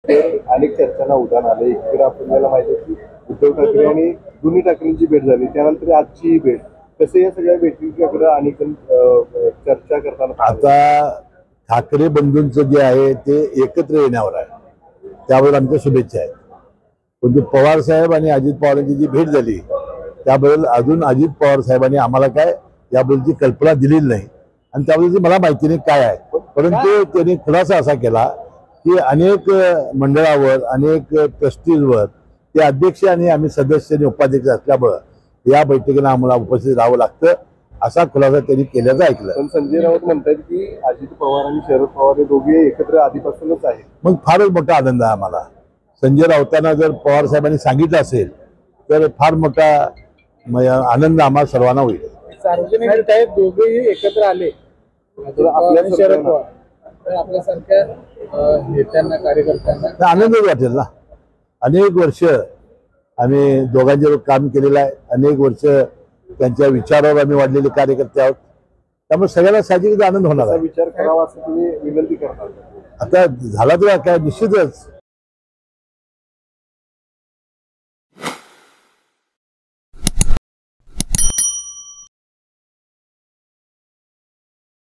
तर अनेक चर्चांना उधाण आले। एकीकडे आपल्याला माहिती आहे की उद्धव ठाकरे आणि दोन्ही ठाकरेंची भेट झाली, त्यानंतर आजची ही भेट, कसे या सगळ्या भेटींकडे अनेक जण चर्चा करताना आता ठाकरे बंधूंचं जे आहे ते एकत्र येण्यावर आहे, त्यावर आमच्या शुभेच्छा आहेत। पण जे पवार साहेब आणि अजित पवारांची जी भेट झाली त्याबद्दल अजून अजित पवार साहेबांनी आम्हाला काय याबद्दलची कल्पना दिलेली नाही आणि त्याबद्दलची मला माहिती नाही काय आहे। परंतु त्यांनी खुलासा असा केला की अनेक मंडळावर अनेक ट्रस्टीजवर ते अध्यक्ष आणि आम्ही सदस्य आणि उपाध्यक्ष असल्यामुळं या बैठकीला आम्हाला उपस्थित राहावं लागतं, असा खुलासा त्यांनी केल्याचं ऐकलं। पण संजय राऊत म्हणतात की अजित पवार आणि शरद पवार हे दोघे एकत्र आधीपासूनच आहेत। मग फारच मोठा आनंद आहे आम्हाला। संजय राऊतांना जर पवार साहेबांनी सांगितलं असेल तर फार मोठा आनंद आम्हाला सर्वांना होईल। सार्वजनिक साहेब दोघेही एकत्र आले शरद पवार तर आपल्यासारख्या नेत्यांना कार्यकर्त्यांना आनंदच वाटेल ना। अनेक वर्ष आम्ही दोघांच्यावर काम केलेलं आहे, अनेक वर्ष त्यांच्या विचारावर आम्ही वाढलेले कार्यकर्ते आहोत, त्यामुळे सगळ्यांना साहजिकच आनंद होणार आहे। विचार करावा असं तुम्ही विनंती करणार? आता झाला तर काय निश्चितच